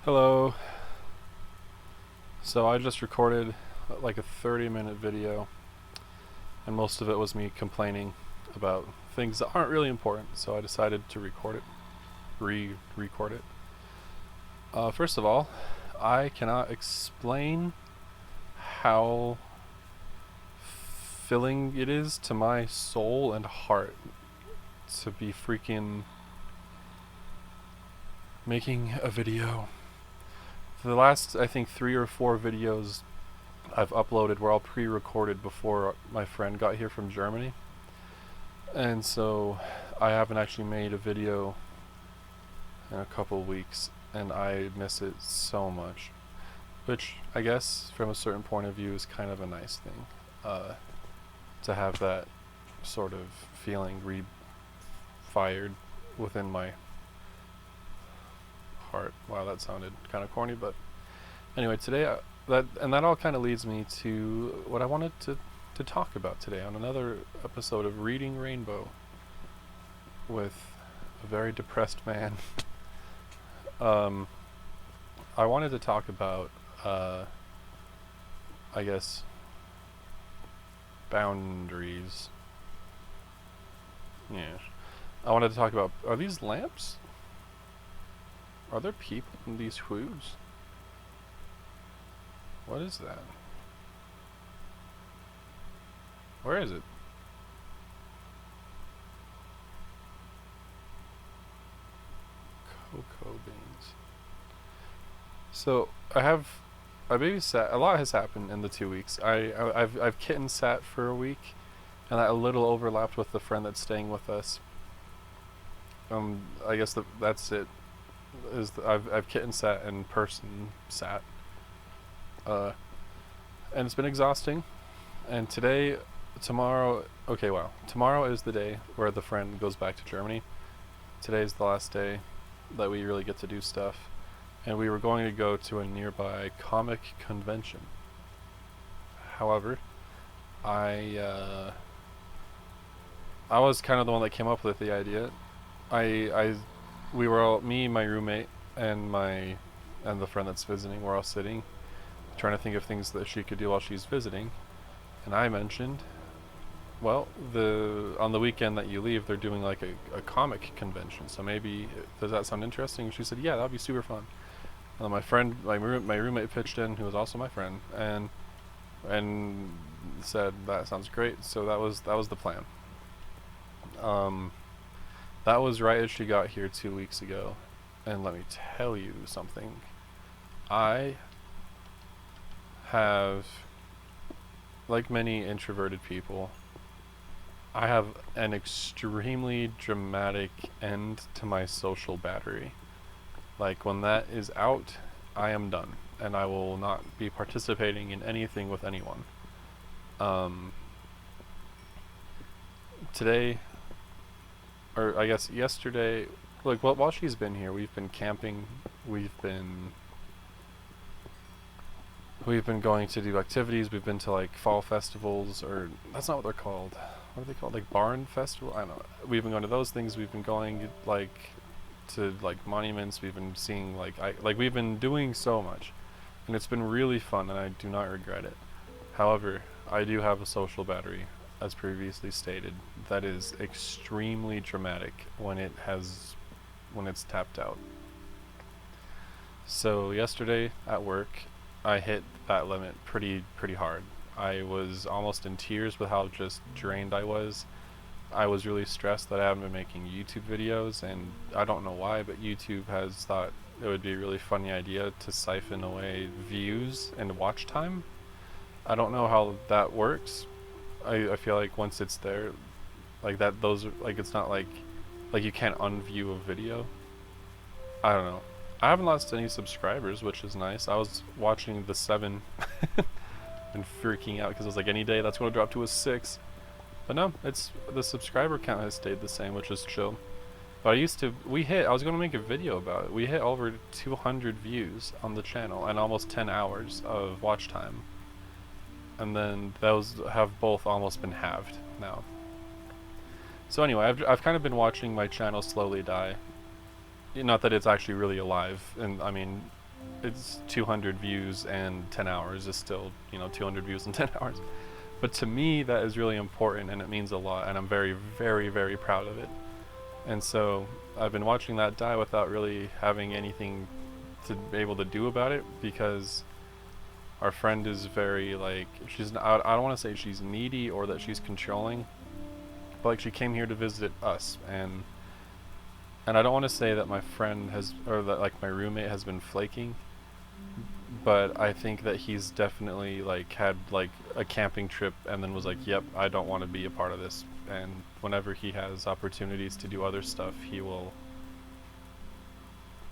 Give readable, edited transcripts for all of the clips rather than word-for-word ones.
Hello. So I just recorded like a 30-minute video, and most of it was me complaining about things that aren't really important, so I decided to record it, re-record it. First of all, I cannot explain how filling it is to my soul and heart to be freaking making a video. The last, I think, 3 or 4 videos I've uploaded were all pre-recorded before my friend got here from Germany. And so I haven't actually made a video in a couple weeks, and I miss it so much. Which, I guess, from a certain point of view, is kind of a nice thing. To have that sort of feeling re-fired within my heart. Wow, that sounded kind of corny, but anyway, today that all kind of leads me to what I wanted to talk about today on another episode of Reading Rainbow with a very depressed man. I wanted to talk about, I guess, boundaries. Yeah. I wanted to talk about, are these lamps? Are there people in these hoods? What is that? Where is it? Cocoa beans. So I babysat. A lot has happened in the 2 weeks. I've kitten sat for a week, and that a little overlapped with the friend that's staying with us. I guess that's it. I've kitten sat and person sat. And it's been exhausting. And tomorrow is the day where the friend goes back to Germany. Today's the last day that we really get to do stuff. And we were going to go to a nearby comic convention. However, I was kind of the one that came up with the idea. We were all, me, my roommate, and the friend that's visiting, we're all sitting, trying to think of things that she could do while she's visiting. And I mentioned, well, on the weekend that you leave, they're doing like a comic convention. So maybe, does that sound interesting? And she said, yeah, that'd be super fun. And my roommate pitched in, who was also my friend, and said that sounds great. So that was the plan. That was right as she got here 2 weeks ago. And let me tell you something. I have, like many introverted people, I have an extremely dramatic end to my social battery. Like, when that is out, I am done, and I will not be participating in anything with anyone. Today, or I guess yesterday, like, while she's been here, we've been camping, we've been going to do activities, we've been to like fall festivals, or that's not what they're called. What are they called? Like barn festival? I don't know. We've been going to those things, we've been going like to like monuments, we've been seeing we've been doing so much. And it's been really fun, and I do not regret it. However, I do have a social battery, as previously stated, that is extremely dramatic when it's tapped out. So yesterday at work, I hit that limit pretty hard. I was almost in tears with how just drained I was. I was really stressed that I haven't been making YouTube videos, and I don't know why, but YouTube has thought it would be a really funny idea to siphon away views and watch time. I don't know how that works. I feel like once it's there, like that, those are, like, it's not like you can't unview a video. I don't know. I haven't lost any subscribers, which is nice. I was watching the 7 and freaking out because I was like, any day that's going to drop to a 6. But no, it's the subscriber count has stayed the same, which is chill. But I was going to make a video about it. We hit over 200 views on the channel and almost 10 hours of watch time. And then those have both almost been halved now. So anyway, I've kind of been watching my channel slowly die. Not that it's actually really alive, and I mean, it's 200 views and 10 hours is still, 200 views and 10 hours. But to me, that is really important and it means a lot, and I'm very, very, very proud of it. And so I've been watching that die without really having anything to be able to do about it, because our friend is very, like, I don't want to say she's needy or that she's controlling, but like she came here to visit us, and I don't want to say that my friend has, or that like my roommate has been flaking, but I think that he's definitely like had like a camping trip and then was like, yep, I don't want to be a part of this. And whenever he has opportunities to do other stuff, he will.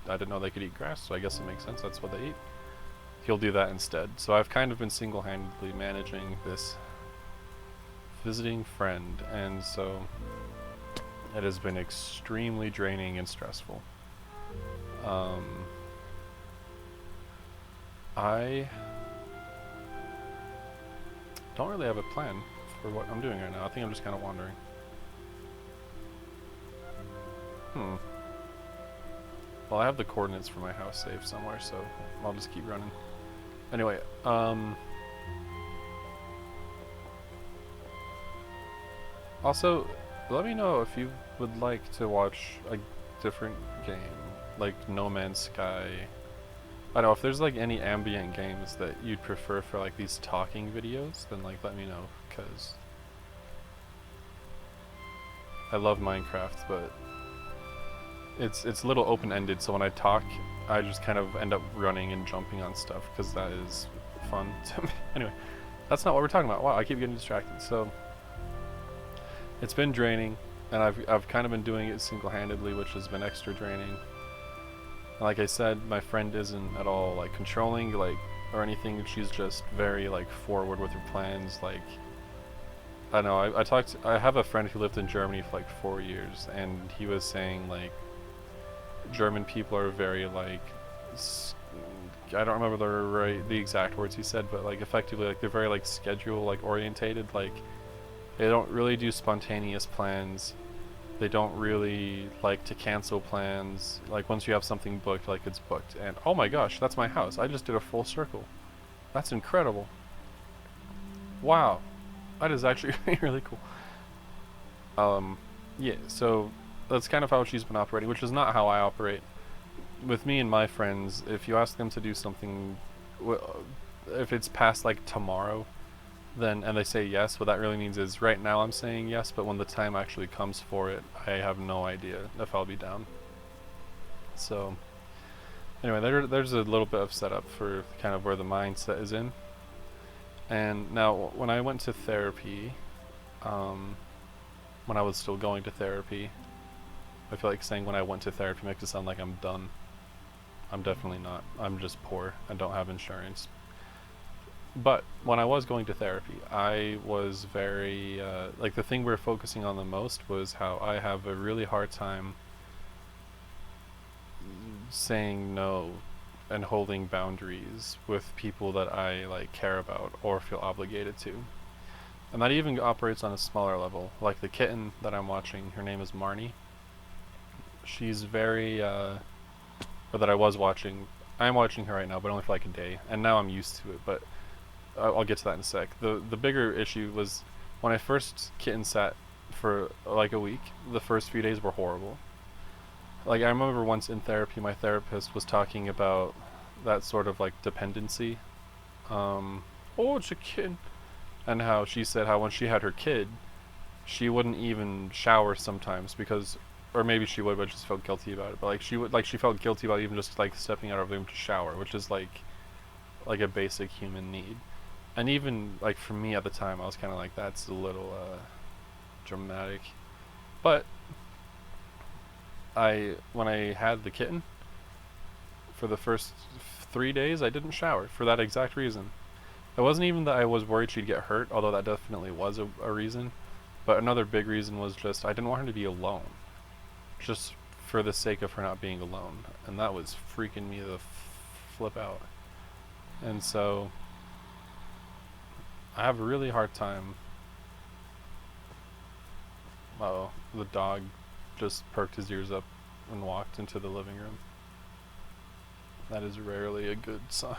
I didn't know they could eat grass, so I guess it makes sense. That's what they eat. He'll do that instead. So I've kind of been single-handedly managing this visiting friend, and so it has been extremely draining and stressful. I don't really have a plan for what I'm doing right now. I think I'm just kind of wandering. Well, I have the coordinates for my house saved somewhere, so I'll just keep running. Anyway, also, let me know if you would like to watch a different game, like No Man's Sky. I don't know, if there's like any ambient games that you'd prefer for like these talking videos, then like let me know, because I love Minecraft, but it's a little open-ended, so when I talk, I just kind of end up running and jumping on stuff, because that is fun to me. Anyway, that's not what we're talking about. Wow, I keep getting distracted. So it's been draining, and I've kind of been doing it single-handedly, which has been extra draining. And like I said, my friend isn't at all like controlling, like, or anything. She's just very like forward with her plans. Like, I don't know. I have a friend who lived in Germany for like 4 years, and he was saying like German people are very like, I don't remember the exact words he said, but like effectively like they're very like schedule like orientated. Like they don't really do spontaneous plans. They don't really like to cancel plans. Like once you have something booked, like it's booked. And oh my gosh, that's my house. I just did a full circle. That's incredible. Wow. That is actually really cool. Yeah, so that's kind of how she's been operating, which is not how I operate. With me and my friends, if you ask them to do something, if it's past like tomorrow, then and they say yes, what that really means is right now I'm saying yes, but when the time actually comes for it, I have no idea if I'll be down. So anyway, there's a little bit of setup for kind of where the mindset is in. And now when I went to therapy, when I was still going to therapy, I feel like saying when I went to therapy makes it sound like I'm done. I'm definitely not. I'm just poor. I don't have insurance. But when I was going to therapy, I was very, like the thing we were focusing on the most was how I have a really hard time saying no and holding boundaries with people that I like care about or feel obligated to. And that even operates on a smaller level. Like the kitten that I'm watching, her name is Marnie. She's very, or that I was watching. I'm watching her right now, but only for like a day, and now I'm used to it, but I'll get to that in a sec. The bigger issue was when I first kitten sat for like a week, the first few days were horrible. Like I remember once in therapy, my therapist was talking about that sort of like dependency. Oh, it's a kitten. And how she said how when she had her kid, she wouldn't even shower sometimes because, or maybe she would, but just felt guilty about it. But like she felt guilty about even just like stepping out of the room to shower, which is like a basic human need. And even like for me at the time, I was kind of like, that's a little dramatic. But when I had the kitten, for the first 3 days, I didn't shower for that exact reason. It wasn't even that I was worried she'd get hurt, although that definitely was a reason. But another big reason was just I didn't want her to be alone, just for the sake of her not being alone, and that was freaking me the flip out. And so I have a really hard time. Oh, the dog just perked his ears up and walked into the living room. That is rarely a good sign.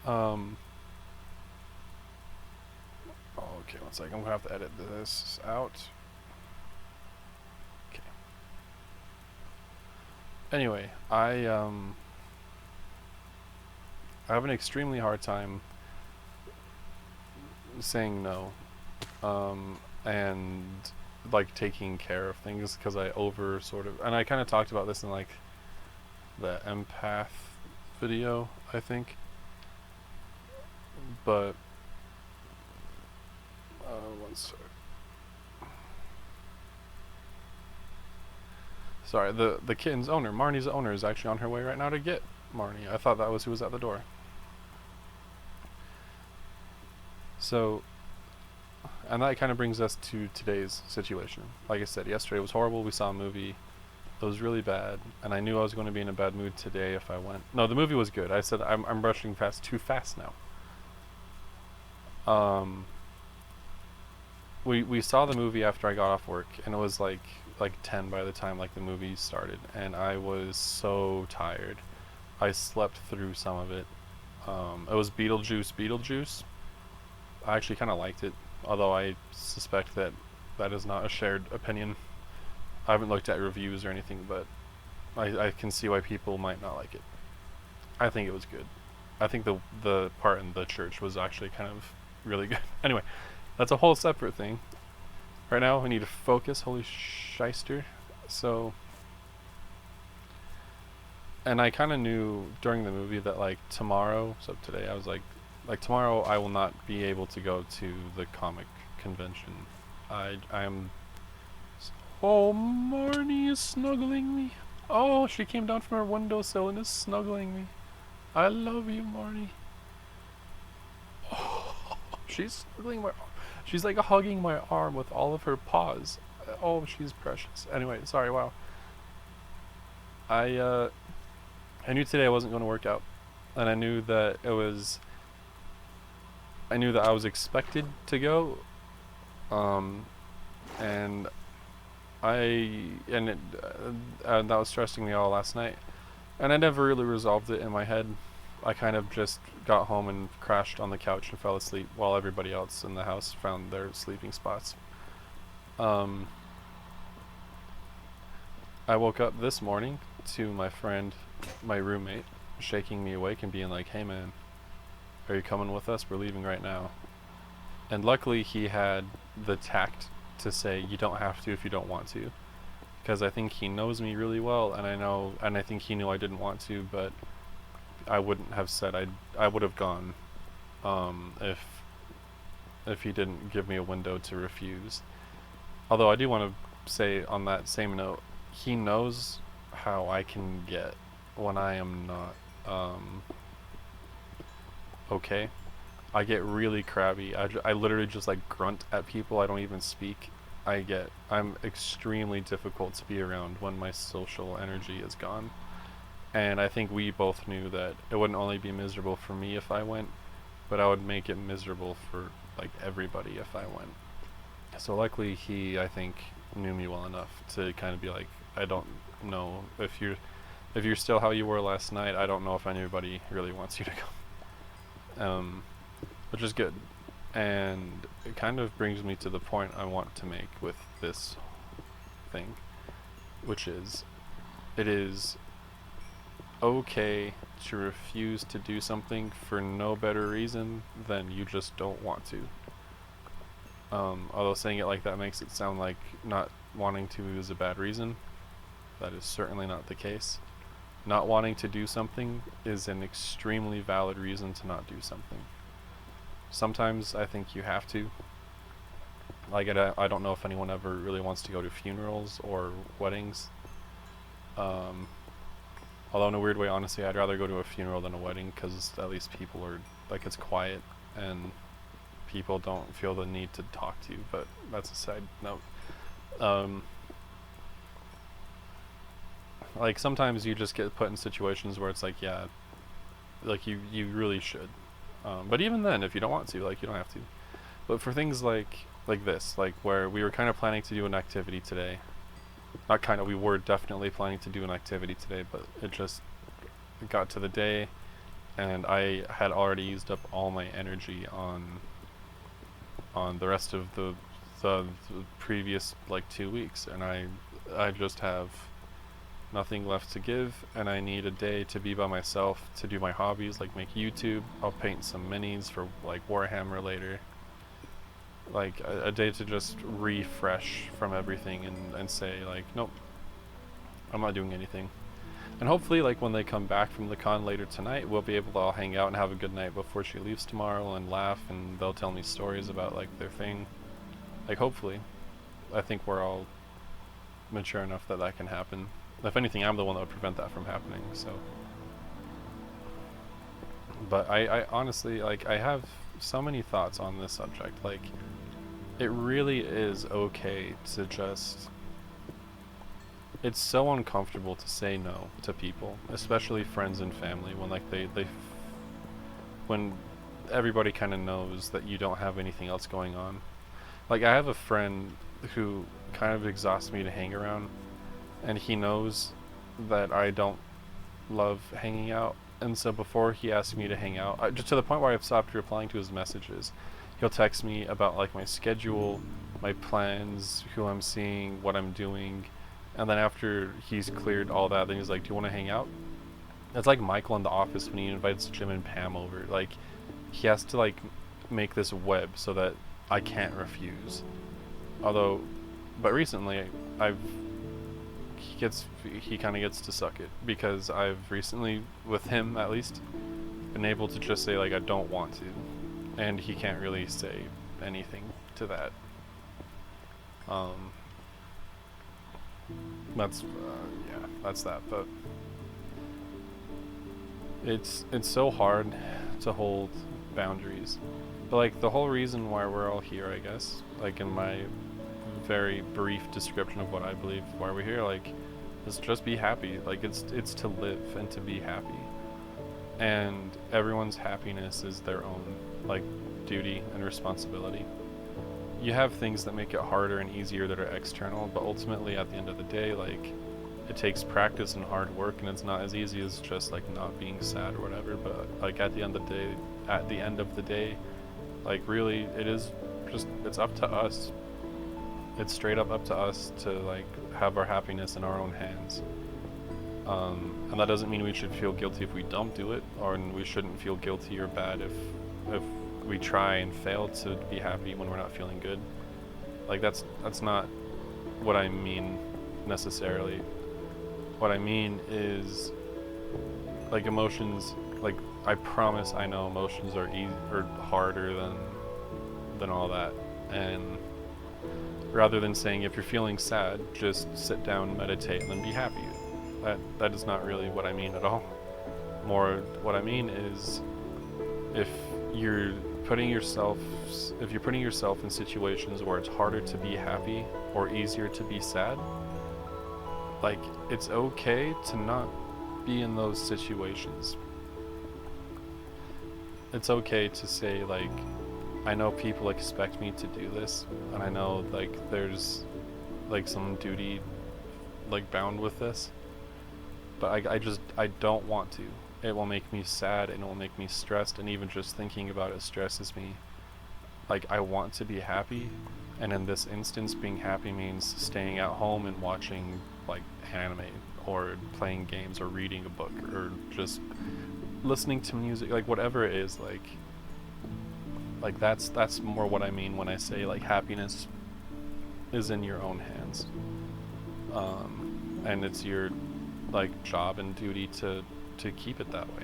Um, okay, one second. I'm gonna have to edit this out. Okay. Anyway, I have an extremely hard time saying no, and like taking care of things because I over sort of, and I kind of talked about this in like the empath video, I think, but one sec. Sorry, the kitten's owner, Marnie's owner, is actually on her way right now to get Marnie. I thought that was who was at the door. So, and that kind of brings us to today's situation. Like I said, yesterday was horrible. We saw a movie. It was really bad, and I knew I was going to be in a bad mood today if I went. No, the movie was good. I said I'm rushing fast too fast now. We saw the movie after I got off work, and it was like 10 by the time like the movie started, and I was so tired. I slept through some of it. It was Beetlejuice. I actually kind of liked it, although I suspect that that is not a shared opinion. I haven't looked at reviews or anything, but I can see why people might not like it. I think it was good. I think the part in the church was actually kind of really good. Anyway, that's a whole separate thing. Right now, we need to focus. Holy shyster. So, and I kind of knew during the movie that like tomorrow, so today I was like tomorrow I will not be able to go to the comic convention. I am. Oh, Marnie is snuggling me. Oh, she came down from her windowsill and is snuggling me. I love you, Marnie. Oh, she's snuggling my arm. She's like hugging my arm with all of her paws. Oh, she's precious. Anyway, sorry, wow. I knew today I wasn't going to work out. And I knew that I was expected to go. And that was stressing me all last night. And I never really resolved it in my head. I kind of just got home and crashed on the couch and fell asleep while everybody else in the house found their sleeping spots. I woke up this morning to my friend, my roommate, shaking me awake and being like, "Hey man, are you coming with us? We're leaving right now." And luckily he had the tact to say, "You don't have to if you don't want to." Because I think he knows me really well, and I think he knew I didn't want to, but I wouldn't have said I would have gone if he didn't give me a window to refuse. Although I do want to say on that same note, he knows how I can get when I am not okay. I get really crabby. I literally just like grunt at people. I don't even speak. I'm extremely difficult to be around when my social energy is gone. And I think we both knew that it wouldn't only be miserable for me if I went, but I would make it miserable for like everybody if I went. So luckily he, I think, knew me well enough to kind of be like, I don't know if you're still how you were last night. I don't know if anybody really wants you to come. Which is good. And it kind of brings me to the point I want to make with this thing, which is, it is okay to refuse to do something for no better reason than you just don't want to. Although saying it like that makes it sound like not wanting to is a bad reason. That is certainly not the case. Not wanting to do something is an extremely valid reason to not do something. Sometimes I think you have to. Like, I don't know if anyone ever really wants to go to funerals or weddings. Although in a weird way, honestly, I'd rather go to a funeral than a wedding, because at least people are, like, it's quiet and people don't feel the need to talk to you, but that's a side note. Like, sometimes you just get put in situations where it's like, yeah, like, you really should. But even then, if you don't want to, like, you don't have to. But for things like this, like where we were kind of planning to do an activity today. Not kind of, we were definitely planning to do an activity today, but it just got to the day, and I had already used up all my energy on the rest of the previous like 2 weeks, and I just have nothing left to give, and I need a day to be by myself to do my hobbies, like make YouTube. I'll paint some minis for like Warhammer later. Like a day to just refresh from everything and say like, nope, I'm not doing anything. And hopefully, like, when they come back from the con later tonight, we'll be able to all hang out and have a good night before she leaves tomorrow and laugh, and they'll tell me stories about, like, their thing. Like, hopefully. I think we're all mature enough that that can happen. If anything, I'm the one that would prevent that from happening, so. But I honestly, like, I have so many thoughts on this subject. Like, it really is okay to just... It's so uncomfortable to say no to people, especially friends and family, when like when everybody kind of knows that you don't have anything else going on. Like, I have a friend who kind of exhausts me to hang around, and he knows that I don't love hanging out, and so before he asks me to hang out, just to the point where I've stopped replying to his messages, he'll text me about like my schedule, my plans, who I'm seeing, what I'm doing. And then after he's cleared all that, then he's like, do you want to hang out? It's like Michael in The Office when he invites Jim and Pam over. Like, he has to, like, make this web so that I can't refuse. Although, but recently, he kind of gets to suck it. Because I've recently, with him at least, been able to just say, like, I don't want to. And he can't really say anything to that. That's yeah, that's that. But it's so hard to hold boundaries. But like, the whole reason why we're all here, I guess, like in my very brief description of what I believe why we're here, like, is just be happy. Like, it's to live and to be happy. And everyone's happiness is their own, like, duty and responsibility. You have things that make it harder and easier that are external, but ultimately at the end of the day, like, it takes practice and hard work, and it's not as easy as just like not being sad or whatever. But like, at the end of the day, like, really, it is just, it's up to us. It's straight up to us to like have our happiness in our own hands. And that doesn't mean we should feel guilty if we don't do it, or we shouldn't feel guilty or bad if we try and fail to be happy when we're not feeling good. Like, that's not what I mean necessarily. What I mean is, like, emotions, like, I promise I know emotions are harder than all that. And rather than saying, if you're feeling sad, just sit down, meditate, and then be happy. That is not really what I mean at all. More what I mean is, if you're putting yourself in situations where it's harder to be happy or easier to be sad, like, it's okay to not be in those situations. It's okay to say, like, I know people expect me to do this, and I know, like, there's like some duty, like, bound with this, but I don't want to. It will make me sad, and it will make me stressed, and even just thinking about it stresses me. Like, I want to be happy, and in this instance, being happy means staying at home and watching, like, anime, or playing games, or reading a book, or just listening to music, like, whatever it is. Like that's more what I mean when I say, like, happiness is in your own hands, and it's your, like, job and duty to keep it that way.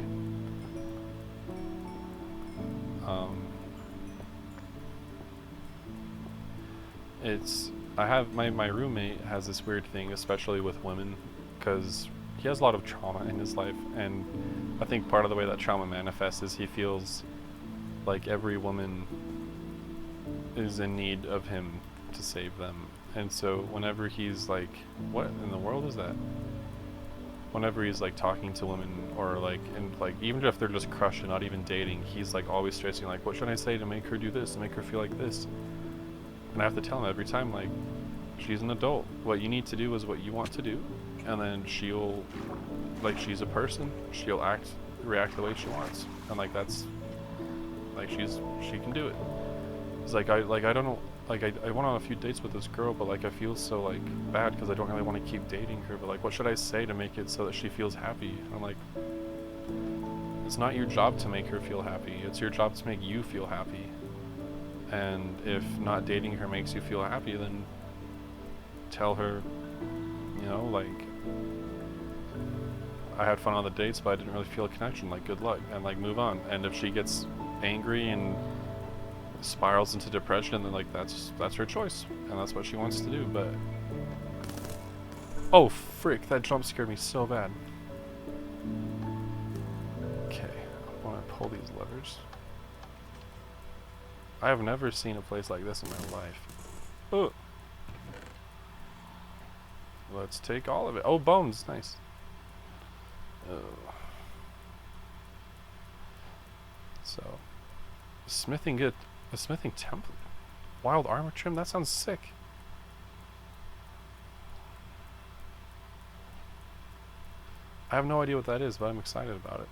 I have my roommate has this weird thing, especially with women, because he has a lot of trauma in his life, and I think part of the way that trauma manifests is he feels like every woman is in need of him to save them. And so whenever he's like, what in the world is that? Whenever he's like talking to women, or like, and like, even if they're just crushing, not even dating, he's like always stressing, like, what should I say to make her do this, to make her feel like this? And I have to tell him every time, like, she's an adult. What you need to do is what you want to do, and then she'll, like she's a person. She'll react the way she wants, and like that's like she can do it. It's like I don't know. Like I went on a few dates with this girl, but like I feel so like bad because I don't really want to keep dating her. But like, what should I say to make it so that she feels happy? I'm like, it's not your job to make her feel happy. It's your job to make you feel happy. And if not dating her makes you feel happy, then tell her, you know, like, I had fun on the dates, but I didn't really feel a connection. Like, good luck, and like move on. And if she gets angry and spirals into depression, then like that's her choice, and that's what she wants to do. But oh frick, that jump scared me so bad. Okay, I want to pull these levers. I have never seen a place like this in my life. Oh, let's take all of it. Oh, bones, nice. Oh. So, smithing good. A smithing template. Wild armor trim? That sounds sick. I have no idea what that is, but I'm excited about it.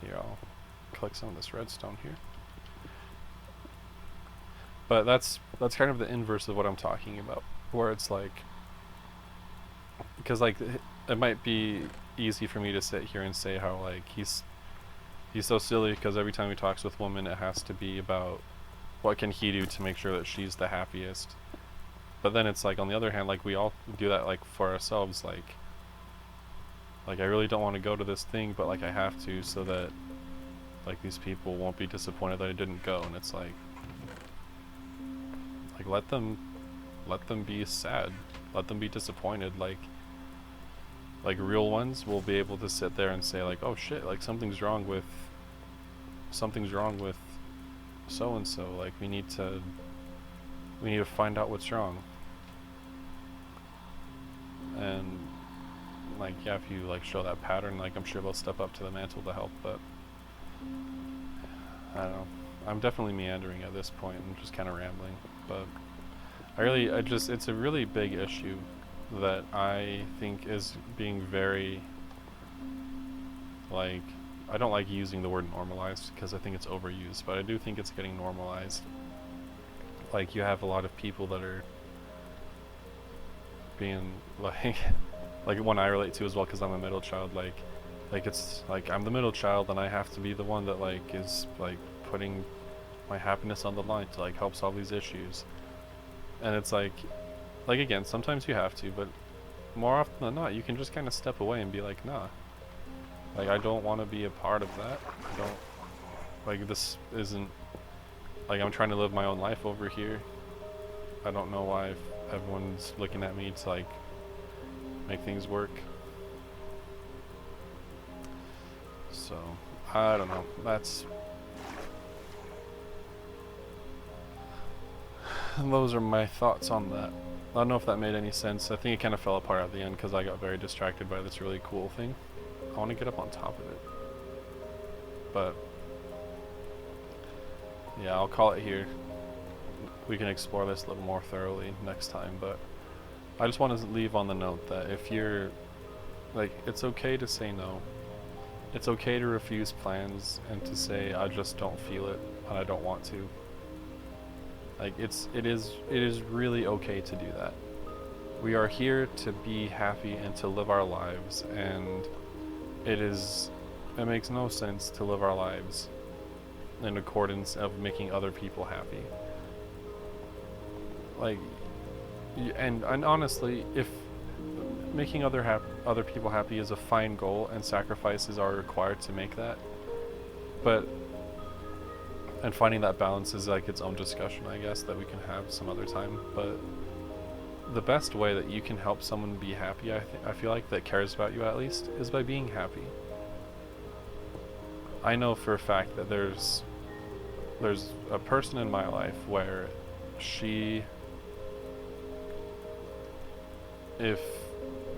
Here, I'll collect some of this redstone here. But that's kind of the inverse of what I'm talking about, where it's like, because like it might be easy for me to sit here and say how like he's so silly because every time he talks with women it has to be about what can he do to make sure that she's the happiest. But then it's like, on the other hand, like we all do that like for ourselves, like I really don't want to go to this thing, but like I have to, so that like these people won't be disappointed that I didn't go. And it's like let them be sad, let them be disappointed. Like real ones will be able to sit there and say like, oh shit, like something's wrong with so and so, like we need to find out what's wrong. And like, yeah, if you like show that pattern, like I'm sure they'll step up to the mantle to help. But I don't know, I'm definitely meandering at this point and just kind of rambling. But it's a really big issue that I think is being very, like, I don't like using the word normalized because I think it's overused, but I do think it's getting normalized. Like, you have a lot of people that are being like like one I relate to as well because I'm a middle child, like it's like I'm the middle child and I have to be the one that like is like putting my happiness on the line to like help solve these issues. And it's like again, sometimes you have to, but more often than not you can just kind of step away and be like, nah, like I don't want to be a part of that. I don't, like, this isn't, like, I'm trying to live my own life over here. I don't know why everyone's looking at me to like make things work. So I don't know, those are my thoughts on that. I don't know if that made any sense. I think it kind of fell apart at the end because I got very distracted by this really cool thing. I want to get up on top of it. But yeah, I'll call it here. We can explore this a little more thoroughly next time, but I just want to leave on the note that if you're, like, it's okay to say no. It's okay to refuse plans and to say, I just don't feel it and I don't want to. Like, it is really okay to do that. We are here to be happy and to live our lives, and it makes no sense to live our lives in accordance of making other people happy. Like, and honestly, if making other people happy is a fine goal and sacrifices are required to make that, and finding that balance is like its own discussion, I guess, that we can have some other time. But the best way that you can help someone be happy, I feel like, that cares about you at least, is by being happy. I know for a fact that there's a person in my life where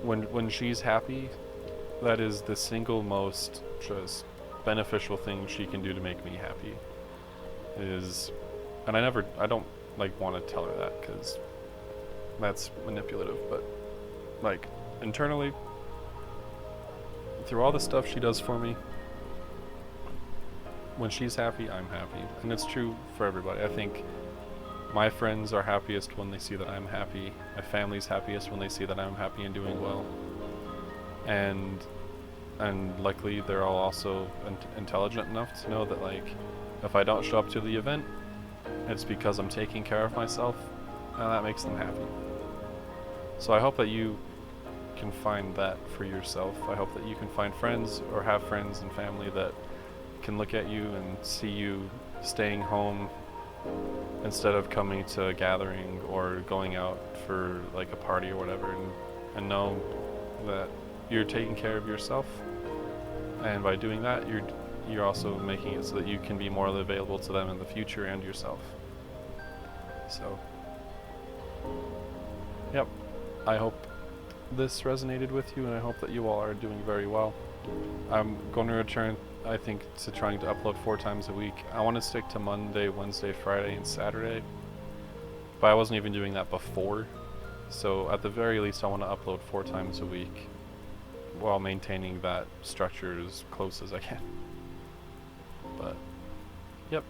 when she's happy, that is the single most just beneficial thing she can do to make me happy. And I don't like want to tell her that because that's manipulative, but like, internally, through all the stuff she does for me, when she's happy, I'm happy. And it's true for everybody. I think my friends are happiest when they see that I'm happy. My family's happiest when they see that I'm happy and doing well. And luckily they're all also intelligent enough to know that, like, if I don't show up to the event, it's because I'm taking care of myself, and that makes them happy. So I hope that you can find that for yourself. I hope that you can find friends or have friends and family that can look at you and see you staying home instead of coming to a gathering or going out for like a party or whatever, and know that you're taking care of yourself, and by doing that you're also making it so that you can be more available to them in the future and yourself. So yep, I hope this resonated with you, and I hope that you all are doing very well. I'm going to return, I think, to trying to upload 4 times a week. I want to stick to Monday, Wednesday, Friday, and Saturday, but I wasn't even doing that before. So at the very least I want to upload 4 times a week while maintaining that structure as close as I can. But yep,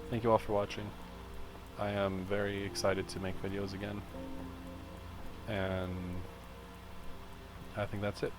thank you all for watching. I am very excited to make videos again, and I think that's it.